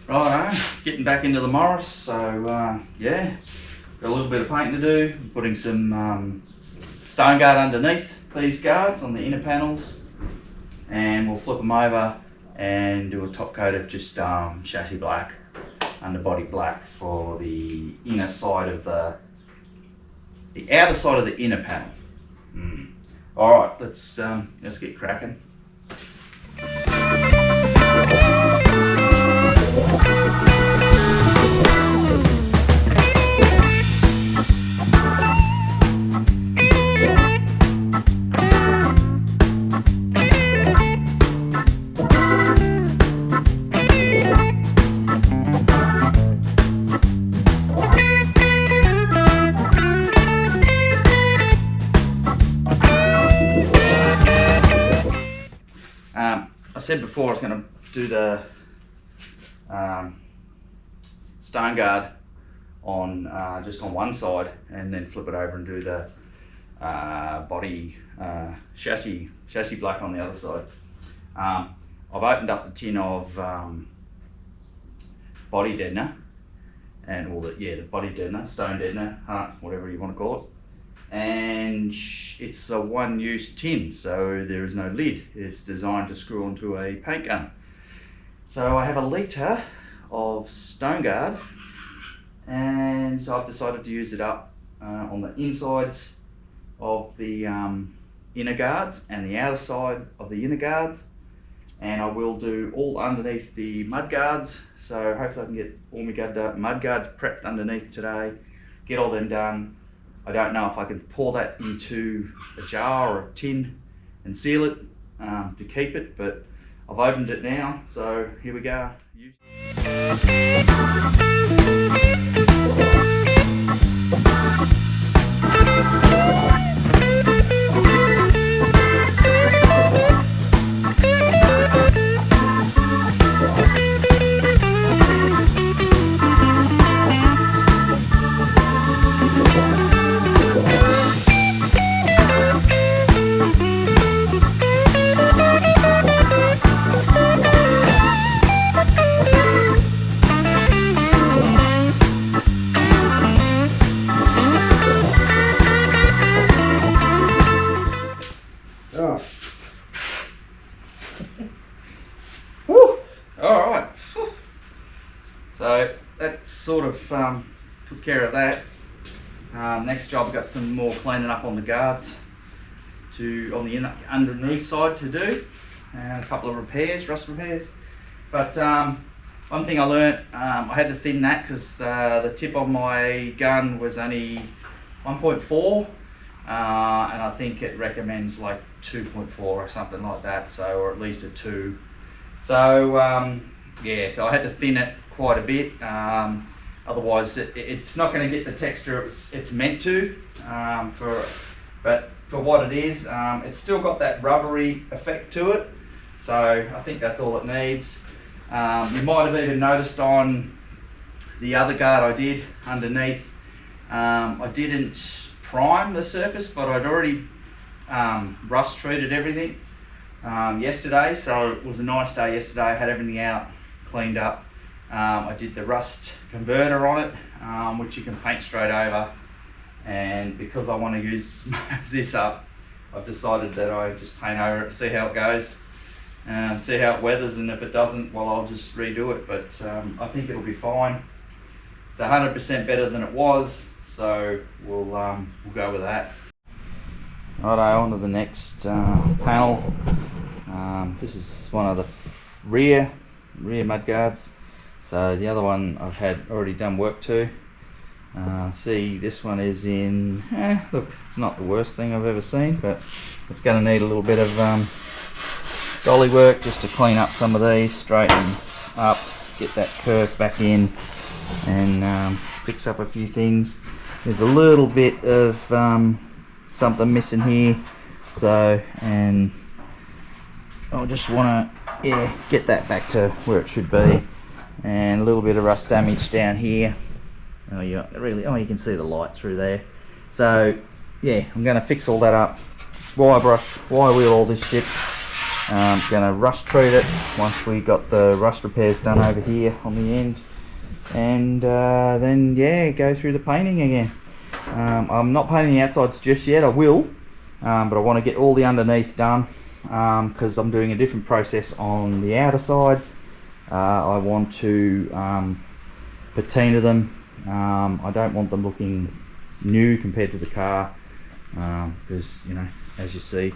Righto, getting back into the Morris, so yeah, got a little bit of painting to do. I'm putting some stone guard underneath these guards on the inner panels, and we'll flip them over and do a top coat of just chassis black, underbody black for the inner side of the outer side of the inner panel. All right, let's get cracking. I said before I was going to do the stone guard on just on one side and then flip it over and do the body chassis black on the other side. I've opened up the tin of body deadener and the body deadener, stone deadener, whatever you want to call it. And it's a one-use tin, so there is no lid. It's designed to screw onto a paint gun. So I have a litre of stone guard, and so I've decided to use it up on the insides of the inner guards and the outer side of the inner guards, and I will do all underneath the mud guards. So hopefully I can get all my mud guards prepped underneath today, get all them done. I don't know if I can pour that into a jar or a tin and seal it to keep it, but I've opened it now, so here we go. Alright, so that sort of took care of that. Next job, I've got some more cleaning up on the guards on the underneath side to do, and a couple of repairs, rust repairs. But one thing I learnt, I had to thin that because the tip of my gun was only 1.4, and I think it recommends like 2.4 or something like that, so, or at least a 2. So yeah, so I had to thin it quite a bit. Otherwise, it's not going to get the texture it's meant to. But for what it is, it's still got that rubbery effect to it. So I think that's all it needs. You might have even noticed on the other guard I did underneath, I didn't prime the surface, but I'd already rust treated everything yesterday, so it was a nice day yesterday. I had everything out, cleaned up. I did the rust converter on it, which you can paint straight over, and because I want to use this up, I've decided that I just paint over it, see how it goes, see how it weathers, and if it doesn't, well, I'll just redo it. But I think it'll be fine. It's 100% better than it was, so we'll go with that. Righto, on to the next panel. This is one of the rear mud guards. So the other one I've had already done work to. See, this one is in, look, it's not the worst thing I've ever seen, but it's going to need a little bit of dolly work just to clean up some of these, straighten up, get that curve back in, and fix up a few things. There's a little bit of something missing here, so, and I just want to get that back to where it should be. And a little bit of rust damage down here. Oh, you can see the light through there. So yeah, I'm going to fix all that up, wire brush, wire wheel all this shit, Gonna rust treat it once we got the rust repairs done over here on the end, and then yeah, go through the painting again. I'm not painting the outsides just yet. I will, but I want to get all the underneath done because I'm doing a different process on the outer side. I want to patina them. I don't want them looking new compared to the car, because you know, as you see,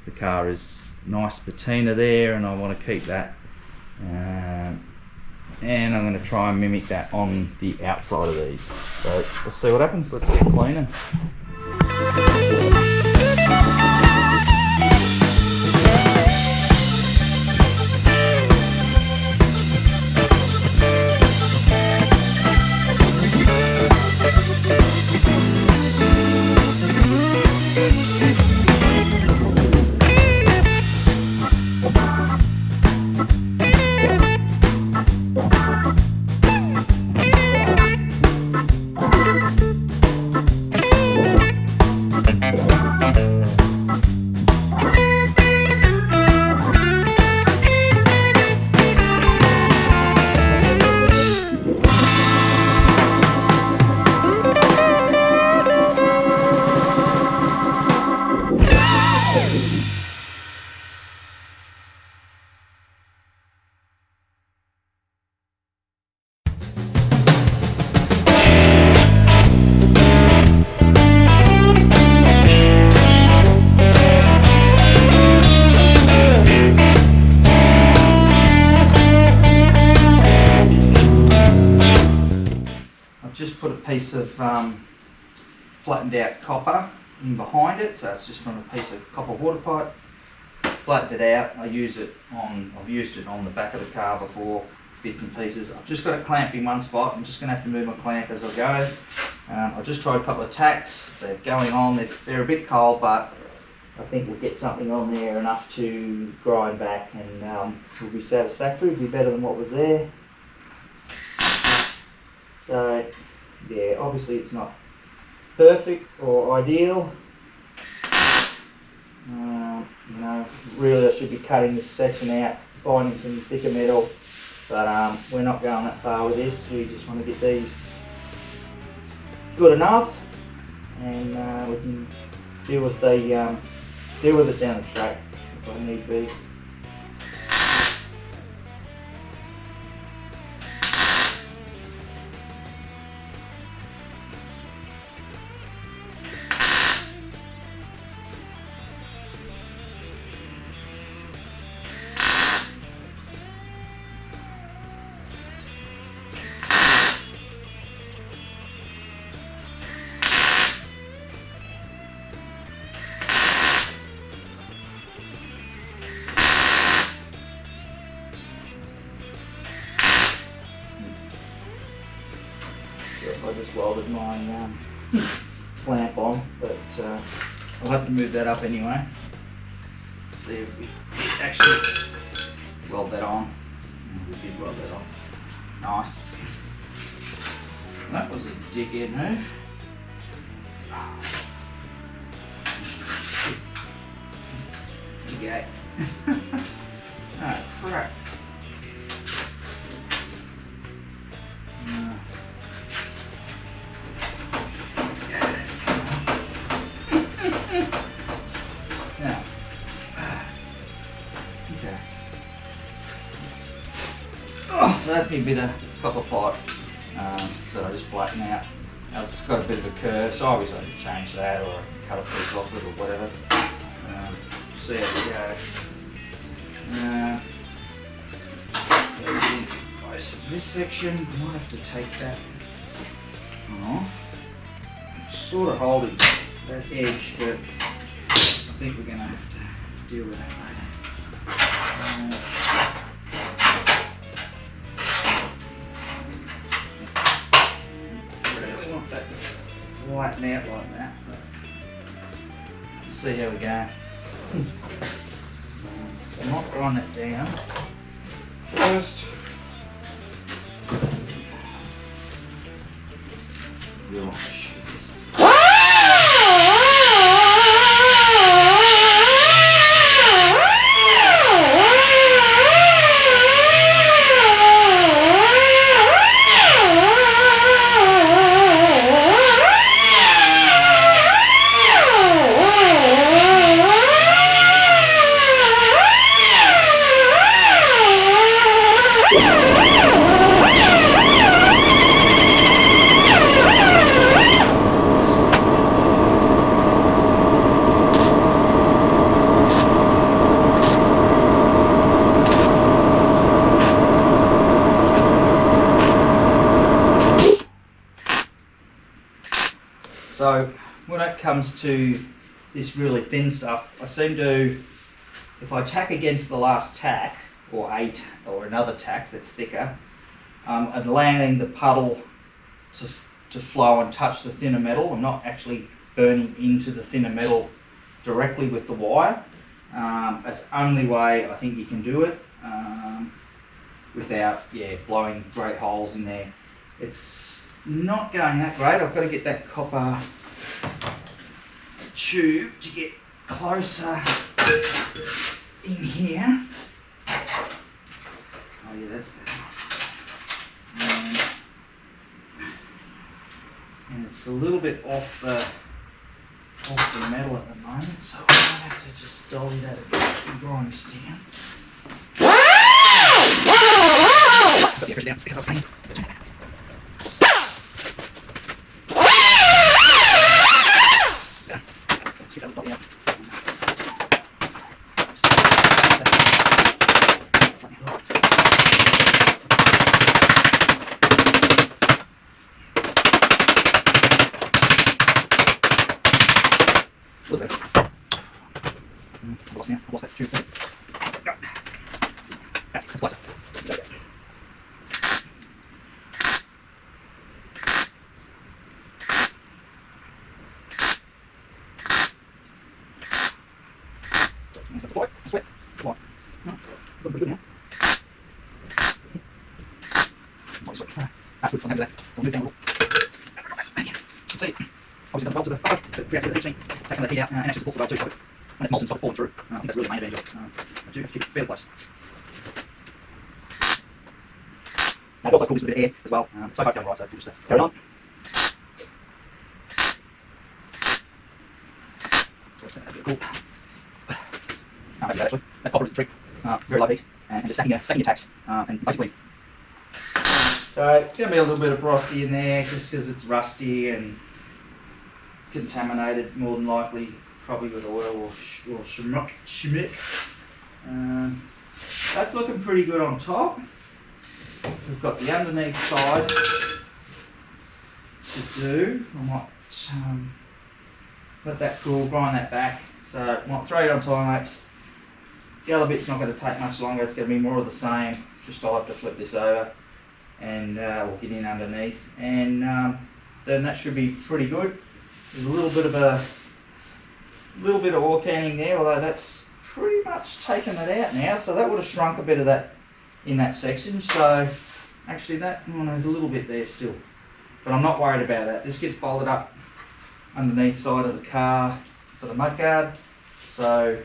the car is nice patina there, and I want to keep that. And I'm going to try and mimic that on the outside of these. So we'll see what happens. Let's get cleaning. Just put a piece of flattened out copper in behind it, so it's just from a piece of copper water pipe. Flattened it out. I've used it on the back of the car before, bits and pieces. I've just got it clamped in one spot. I'm just going to have to move my clamp as I go. I've just tried a couple of tacks. They're going on. They're a bit cold, but I think we'll get something on there enough to grind back, and will be satisfactory. It'll be better than what was there. So yeah, obviously it's not perfect or ideal. You know, really I should be cutting this section out, finding some thicker metal, but we're not going that far with this. We just want to get these good enough, and we can deal with it down the track if I need be. I just welded my clamp on, but I'll have to move that up anyway. See if we actually weld that on. We did weld that on. Nice. That was a dickhead move. Okay. Oh crap. So that's my bit of copper pipe that I just flatten out. Now it's got a bit of a curve, so obviously I can change that, or I can cut a piece off it or whatever. See how we go. Close to this section, I might have to take that off. Sort of holding that edge, but I think we're going to have to deal with that later. Flatten out like that, but see how we go. I might grind that down first. Oh, shit, this is... So when it comes to this really thin stuff, I seem to, if I tack against the last tack, or another tack that's thicker, allowing the puddle to flow and touch the thinner metal. I'm not actually burning into the thinner metal directly with the wire. That's the only way I think you can do it without blowing great holes in there. It's not going that great. I've got to get that copper tube to get closer in here. Oh yeah, that's better. And it's a little bit off the metal at the moment, so I might have to just dolly that a bit and grind this down. Put the pressure down because I was paying. I've lost that tube. That's closer. There we go. Sweat. Come on. No, it's looking good now. Sweat. That's good. I'll handle that. We'll move down a little. Let's see. Obviously, doesn't bolt to the bubble, but creates a bit of heat sink. Takes some of that heat out and actually supports the boat too. So when it's molten, it's not falling through. I think that's really the main advantage of it. I do have to keep it fairly close. Now, it also cools with a bit of air as well. So far it's going right, so we'll just carry on. Cool. Actually, that copper is the trick. Very low heat, and just stacking your tacks, and basically. So it's going to be a little bit of frosty in there, just because it's rusty and contaminated, more than likely, probably with oil or schmuck. That's looking pretty good on top. We've got the underneath side to do. I might let that cool, grind that back. So I might throw it on time lapse. The other bit's not going to take much longer, it's going to be more of the same. Just I'll have to flip this over and we'll get in underneath. And then that should be pretty good. There's a little bit of ore canning there, although that's pretty much taken it out now. So that would have shrunk a bit of that in that section. So actually there's a little bit there still. But I'm not worried about that. This gets bolted up underneath side of the car for the mudguard. So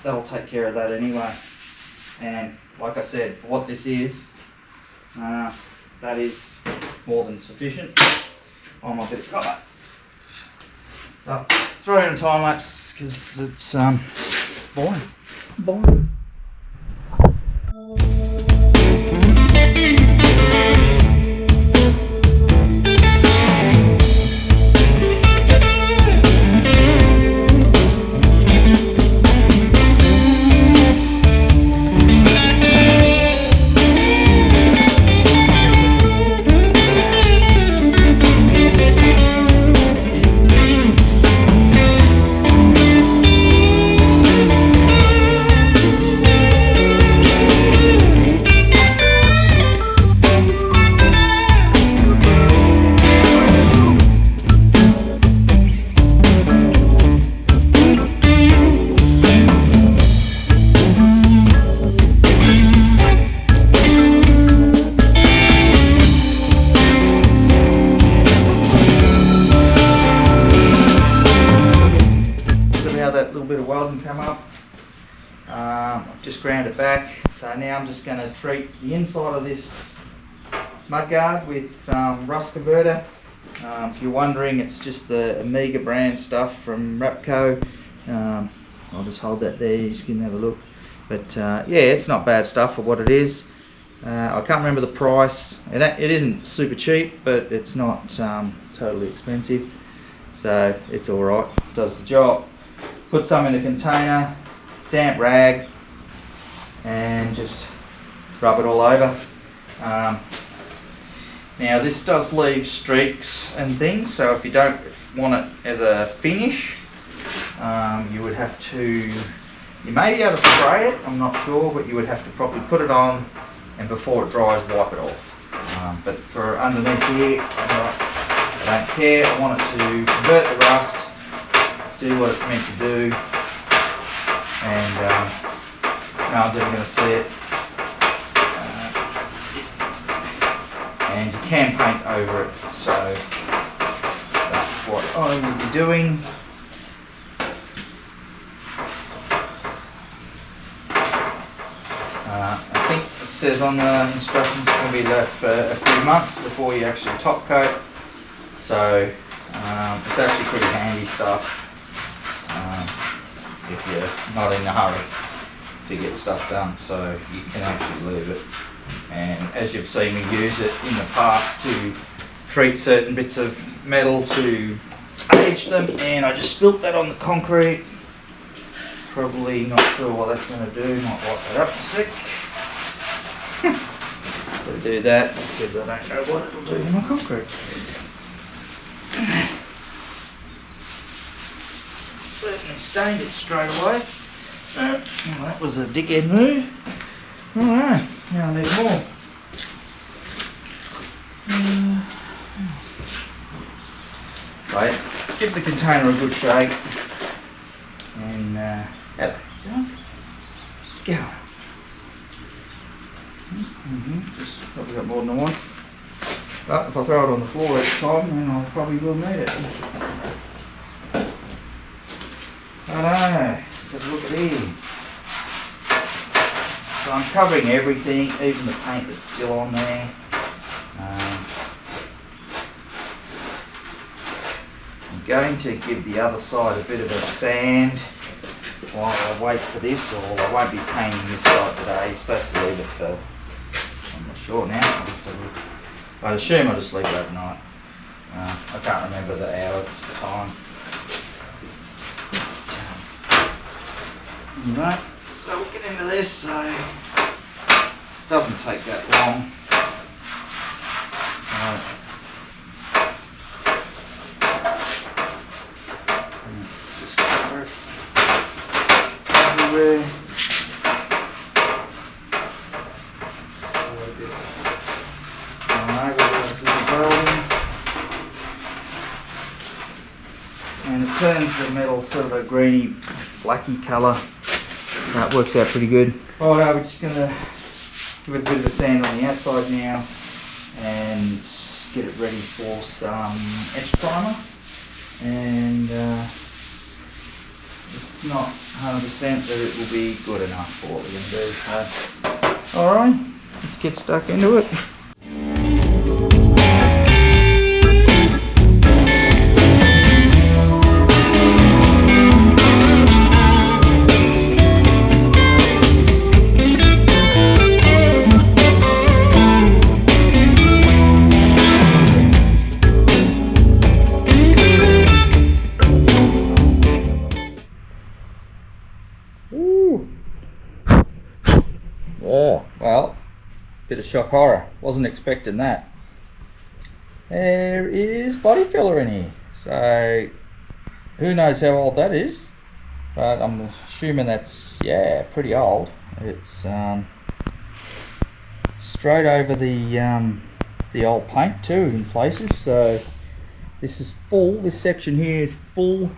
that'll take care of that anyway. And like I said, for what this is, that is more than sufficient on my bit of copper. So throw it in a time lapse because it's boring. That little bit of welding come up. I've just ground it back, so now I'm just going to treat the inside of this mudguard with some rust converter. If you're wondering, it's just the Amiga brand stuff from Rapco. I'll just hold that there, you can have a look. But yeah, it's not bad stuff for what it is. I can't remember the price. It isn't super cheap, but it's not totally expensive. So it's alright, does the job. Put some in a container, damp rag, and just rub it all over. Now this does leave streaks and things, so if you don't want it as a finish, you would have to, you may be able to spray it, I'm not sure, but you would have to probably put it on and before it dries wipe it off. But for underneath here, I don't care, I want it to convert the rust, do what it's meant to do, and no one's ever going to see it. And you can paint over it, so that's what I will be doing. I think it says on the instructions it's going to be left for a few months before you actually top coat, so it's actually pretty handy stuff if you're not in a hurry to get stuff done, so you can actually leave it. And as you've seen me use it in the past to treat certain bits of metal to age them, and I just spilt that on the concrete. Probably not sure what that's going to do, might wipe that up a sec. I'll do that because I don't know what it'll do to my concrete. Certainly stained it straight away. Well, that was a dickhead move. Alright, now I need more. Right, give the container a good shake. And let's go. Just probably got more than I want. But if I throw it on the floor each time, then I probably will need it. I know. Let's have a look at here. So I'm covering everything, even the paint that's still on there. I'm going to give the other side a bit of a sand while I wait for this, or I won't be painting this side today. You're supposed to leave it for, I'm not sure now, I'd assume I'll just leave it overnight. I can't remember the hours, time. Right, so we'll get into this, so this doesn't take that long. Just cover it everywhere. Alright, we'll just keep it welding. And it turns the metal sort of a greeny, blacky colour. That works out pretty good. Alright, we're just going to give it a bit of a sand on the outside now and get it ready for some etch primer. And it's not 100% that it will be good enough for what we're going to do. So, alright, let's get stuck into it. Oh, well, bit of shock horror. Wasn't expecting that. There is body filler in here. So, who knows how old that is? But I'm assuming that's, yeah, pretty old. It's straight over the old paint too in places. So, this is full. This section here is full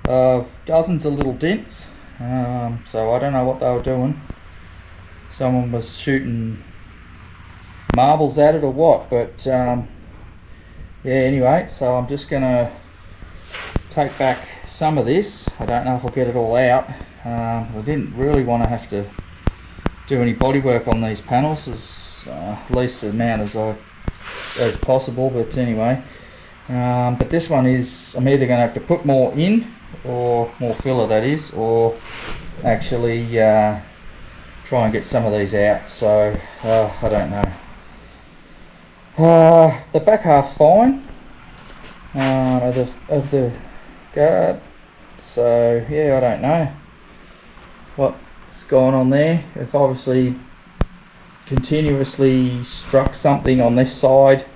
of dozens of little dents. So I don't know what they were doing. Someone was shooting marbles at it or what, but yeah, anyway, so I'm just going to take back some of this. I don't know if I'll get it all out. I didn't really want to have to do any body work on these panels, as least amount as possible, but anyway. But this one is, I'm either going to have to put more in, or more filler that is, or actually try and get some of these out. So I don't know. The back half's fine of the guard. So yeah, I don't know what's going on there. I've obviously continuously struck something on this side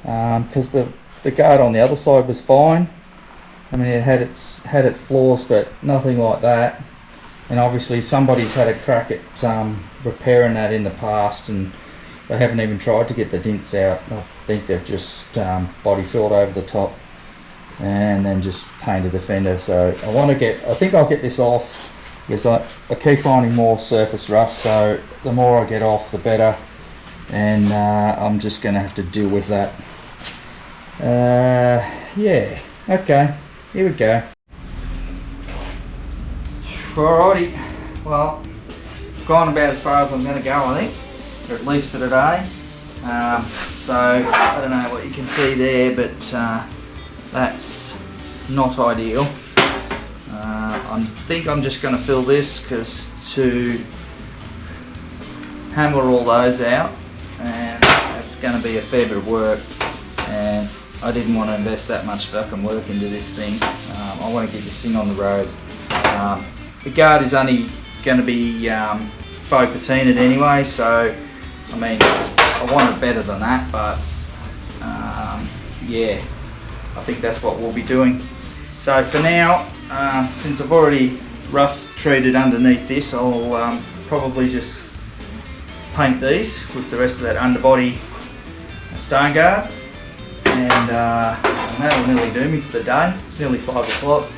because the guard on the other side was fine. I mean, it had its flaws, but nothing like that. And obviously somebody's had a crack at repairing that in the past, and they haven't even tried to get the dents out. I think they've just body filled over the top and then just painted the fender. So I think I'll get this off, because I keep finding more surface rust, so the more I get off the better, and I'm just going to have to deal with that. Yeah, okay, here we go. Alrighty, well, gone about as far as I'm going to go, I think, or at least for today. So I don't know what you can see there, but that's not ideal. I think I'm just going to fill this, because to hammer all those out, and it's going to be a fair bit of work, and I didn't want to invest that much fucking work into this thing. I want to get this thing on the road. The guard is only going to be faux patinaed anyway, so I mean, I want it better than that, but yeah, I think that's what we'll be doing. So for now, since I've already rust treated underneath this, I'll probably just paint these with the rest of that underbody stone guard, and that'll nearly do me for the day. It's nearly 5 o'clock,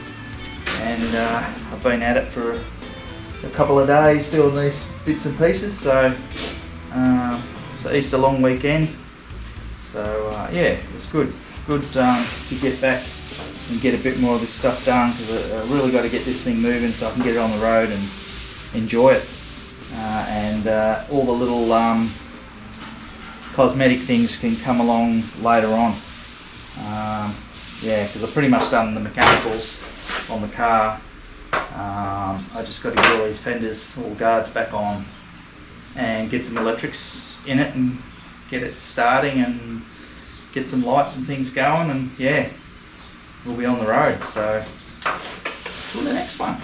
and I've been at it for a couple of days doing these bits and pieces, so it's the Easter long weekend, so yeah, it's good to get back and get a bit more of this stuff done, because I really got to get this thing moving so I can get it on the road and enjoy it, and all the little cosmetic things can come along later on. Yeah, because I've pretty much done the mechanicals on the car. I just got to get all these fenders, all guards back on, and get some electrics in it and get it starting and get some lights and things going, and yeah, we'll be on the road. So till the next one.